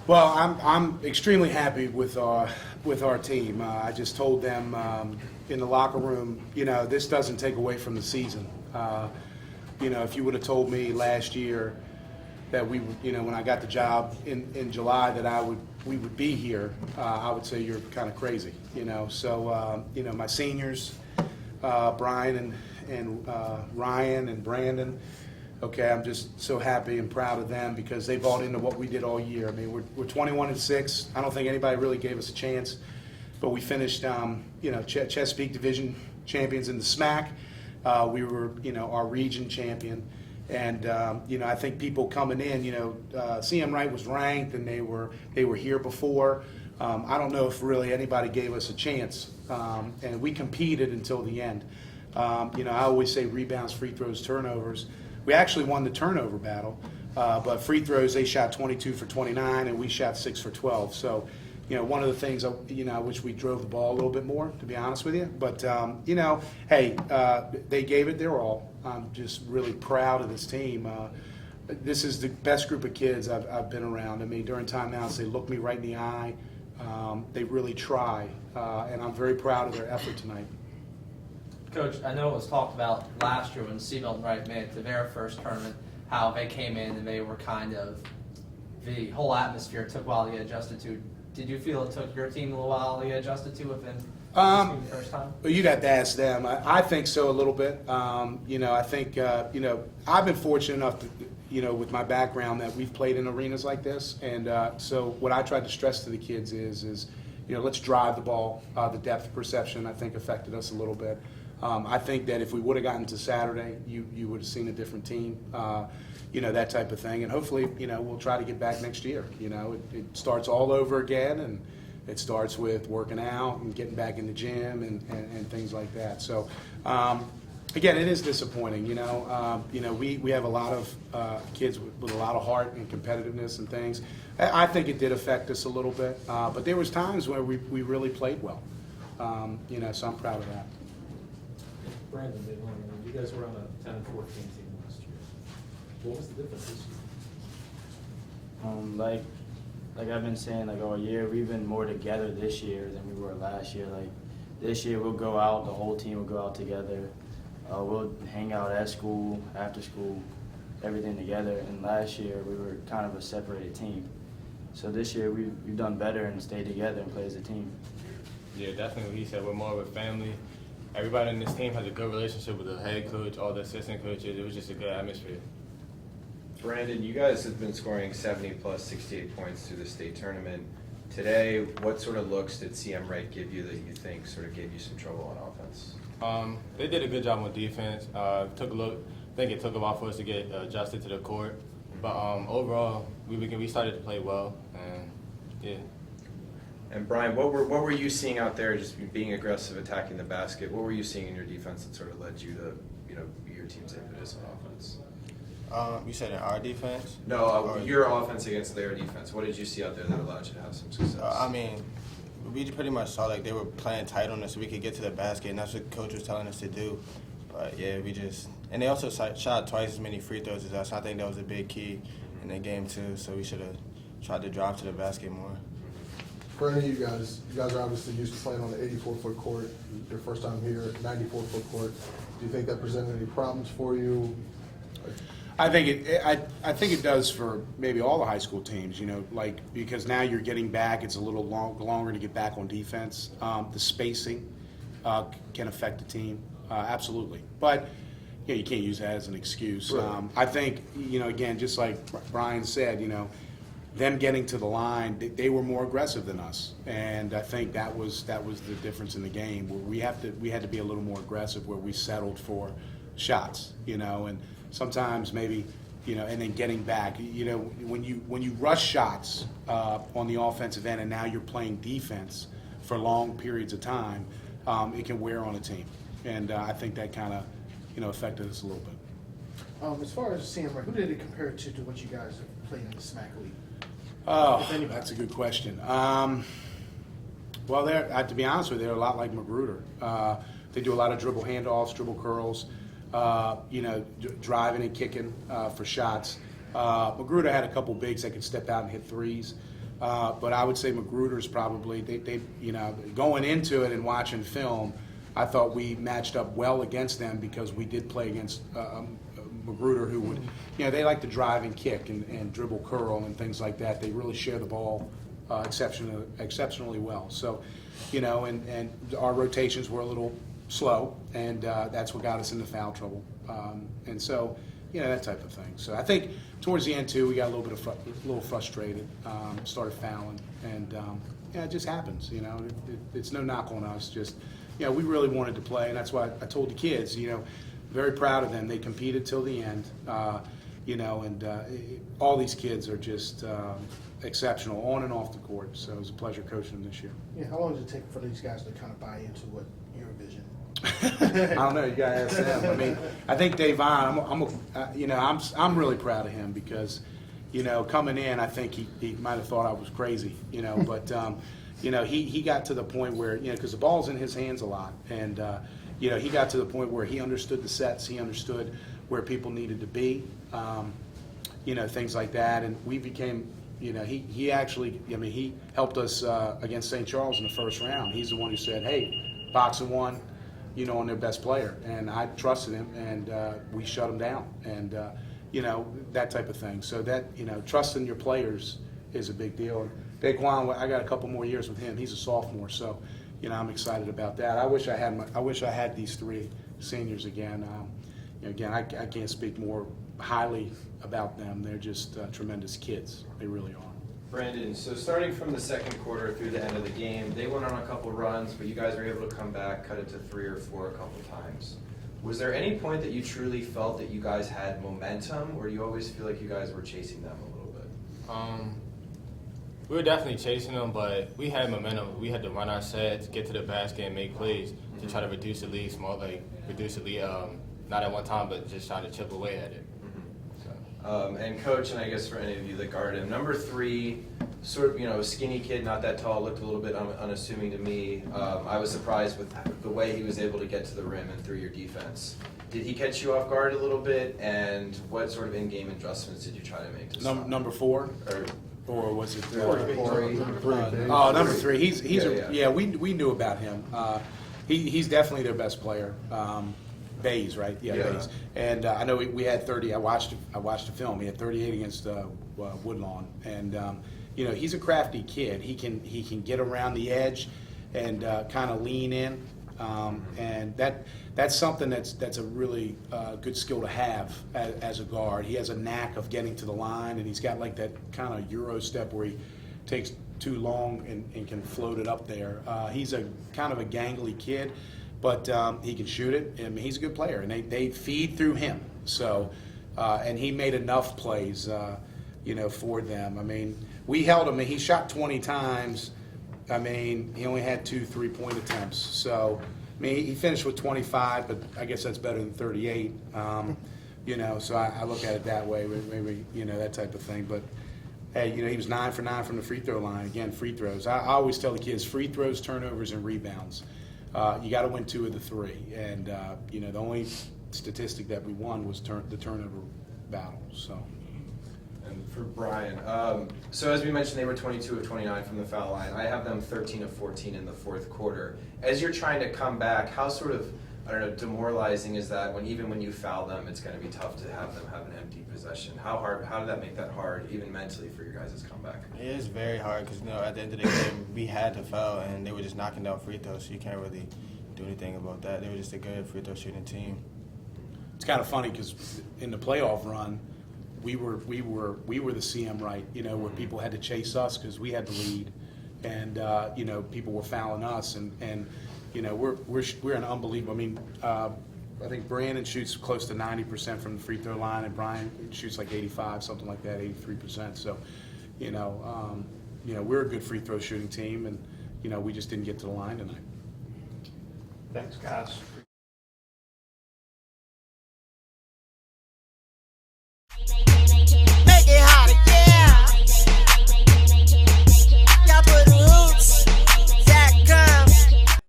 Well, I'm extremely happy with our team. I just told them in the locker room, this doesn't take away from the season. If you would have told me last year that when I got the job in July that we would be here, I would say you're kind of crazy. So my seniors, Brian and Ryan and Brandon. Okay, I'm just so happy and proud of them because they bought into what we did all year. I mean, we're 21-6. I don't think anybody really gave us a chance, but we finished, Chesapeake Division champions in the SMAC. We were, our region champion, and I think people coming in, CM Wright was ranked, and they were here before. I don't know if really anybody gave us a chance, and we competed until the end. I always say rebounds, free throws, turnovers. We actually won the turnover battle, but free throws, they shot 22 for 29, and we shot 6 for 12. So, one of the things, I wish we drove the ball a little bit more, to be honest with you. But, hey, they gave it their all. I'm just really proud of this team. This is the best group of kids I've been around. I mean, during timeouts, they look me right in the eye. They really try, and I'm very proud of their effort tonight. Coach, I know it was talked about last year when CM Wright made it to their first tournament, how they came in and they were the whole atmosphere took a while to get adjusted to. Did you feel it took your team a little while to get adjusted to within the first time? Well, you'd have to ask them. I think so a little bit. I think, I've been fortunate enough to, with my background that we've played in arenas like this. And so what I tried to stress to the kids is let's drive the ball. The depth perception, I think, affected us a little bit. I think that if we would have gotten to Saturday, you would have seen a different team, that type of thing. And hopefully, we'll try to get back next year. It starts all over again, and it starts with working out and getting back in the gym and things like that. So, again, it is disappointing. We have a lot of kids with a lot of heart and competitiveness and things. I think it did affect us a little bit, but there was times where we really played well. So I'm proud of that. Brandon, you guys were on a 10-14 team last year. What was the difference this year? Like I've been saying, all year, we've been more together this year than we were last year. This year, we'll go out, the whole team will go out together. We'll hang out at school, after school, everything together. And last year, we were kind of a separated team. So this year, we've done better and stayed together and played as a team. Yeah, definitely what he said. We're more of a family. Everybody in this team has a good relationship with the head coach, all the assistant coaches. It was just a good atmosphere. Brandon, you guys have been scoring 70 plus 68 points through the state tournament. Today, what sort of looks did CM Wright give you that you think sort of gave you some trouble on offense? They did a good job on defense. I think it took a while for us to get adjusted to the court. But overall, we started to play well, and yeah. And Brian, what were you seeing out there, just being aggressive, attacking the basket? What were you seeing in your defense that sort of led you to, be your team's impetus on offense? You said in our defense? No, your offense against their defense. What did you see out there that allowed you to have some success? We pretty much saw they were playing tight on us so we could get to the basket, and that's what coach was telling us to do. But yeah, and they also shot twice as many free throws as us. I think that was a big key in the game too. So we should have tried to drive to the basket more. For any of you guys are obviously used to playing on the 84-foot court. Your first time here, 94-foot court. Do you think that presented any problems for you? I think it does for maybe all the high school teams. Because now you're getting back. It's a little longer to get back on defense. The spacing can affect the team absolutely, but you can't use that as an excuse. Right. I think again, just like Brian said, them getting to the line, they were more aggressive than us, and I think that was the difference in the game. Where we had to be a little more aggressive, where we settled for shots, and sometimes maybe, and then getting back, when you rush shots on the offensive end, and now you're playing defense for long periods of time, it can wear on a team, and I think that kind of affected us a little bit. As far as CM Wright, who did it compare to what you guys have played in the SMAC League? Oh, that's a good question. Well, to be honest with you, they're a lot like Magruder. They do a lot of dribble handoffs, dribble curls, driving and kicking for shots. Magruder had a couple bigs that could step out and hit threes. But I would say Magruder's probably, they you know, going into it and watching film, I thought we matched up well against them because we did play against Magruder, who would, you know, they like to drive and kick and dribble curl and things like that. They really share the ball exceptionally well. So, you know, and our rotations were a little slow, and that's what got us into foul trouble. And so, you know, that type of thing. So I think towards the end too, we got a little frustrated, started fouling, and yeah, it just happens. You know, it's no knock on us. Just, you know, we really wanted to play, and that's why I told the kids, you know, very proud of them. They competed till the end, you know, and all these kids are just exceptional on and off the court. So it was a pleasure coaching them this year. Yeah, how long does it take for these guys to kind of buy into what your vision? I don't know. You gotta ask them. I mean, I think Davon. You know, I'm really proud of him because, you know, coming in, I think he might have thought I was crazy. You know, but you know, he got to the point where, you know, because the ball's in his hands a lot, and you know, he got to the point where he understood the sets, he understood where people needed to be, you know, things like that, and we became. You know, he actually, I mean, he helped us against St. Charles in the first round. He's the one who said, hey, box of one, you know, on their best player. And I trusted him, and we shut him down. And, you know, that type of thing. So that, you know, trusting your players is a big deal. Daquan, I got a couple more years with him. He's a sophomore, so, you know, I'm excited about that. I wish I had these three seniors again. You know, again, I can't speak more highly about them. They're just tremendous kids. They really are. Brandon, so starting from the second quarter through the end of the game, they went on a couple runs, but you guys were able to come back, cut it to 3 or 4 a couple times. Was there any point that you truly felt that you guys had momentum, or do you always feel like you guys were chasing them a little bit? We were definitely chasing them, but we had momentum. We had to run our sets, get to the basket, and make plays to try to reduce the lead, not at one time, but just try to chip away at it. And coach, and I guess for any of you that guard him, number 3, sort of, you know, skinny kid, not that tall, looked a little bit unassuming to me. I was surprised with the way he was able to get to the rim and through your defense. Did he catch you off guard a little bit? And what sort of in-game adjustments did you try to make to stop? Number 4, or was it Corey. Oh, number 3. He's Yeah. we knew about him. He's definitely their best player. Bays, right? Yeah, Yeah. Bays. And I know we had 30. I watched the film. He had 38 against Woodlawn, and you know, he's a crafty kid. He can get around the edge and kind of lean in, and that's something that's a really good skill to have as a guard. He has a knack of getting to the line, and he's got like that kind of Euro step where he takes too long and can float it up there. He's a kind of a gangly kid. But he can shoot it, and he's a good player, and they feed through him. So, and he made enough plays, you know, for them. I mean, we held him, and he shot 20 times. I mean, he only had 2 3-point attempts. So, I mean, he finished with 25, but I guess that's better than 38. You know, so I look at it that way, maybe, you know, that type of thing. But, hey, you know, he was 9 for 9 from the free throw line. Again, free throws. I always tell the kids, free throws, turnovers, and rebounds. You got to win 2 of the 3, and you know, the only statistic that we won was the turnover battle. So, And for Brian, so as we mentioned, they were 22 of 29 from the foul line. I have them 13 of 14 in the fourth quarter. As you're trying to come back, how sort of, I don't know, demoralizing is that when even when you foul them, it's going to be tough to have them have an empty possession? How did that make that hard, even mentally, for your guys' comeback? It is very hard because, you know, at the end of the game, we had to foul, and they were just knocking down free throws, so you can't really do anything about that. They were just a good free throw shooting team. it's kind of funny because in the playoff run, we were the CM Wright, you know, where people had to chase us because we had the lead, and you know, people were fouling us, and you know, we're an unbelievable. I mean, I think Brandon shoots close to 90% from the free throw line, and Brian shoots like 85, something like that, 83%. So, you know, we're a good free throw shooting team, and you know, we just didn't get to the line tonight. Thanks, guys.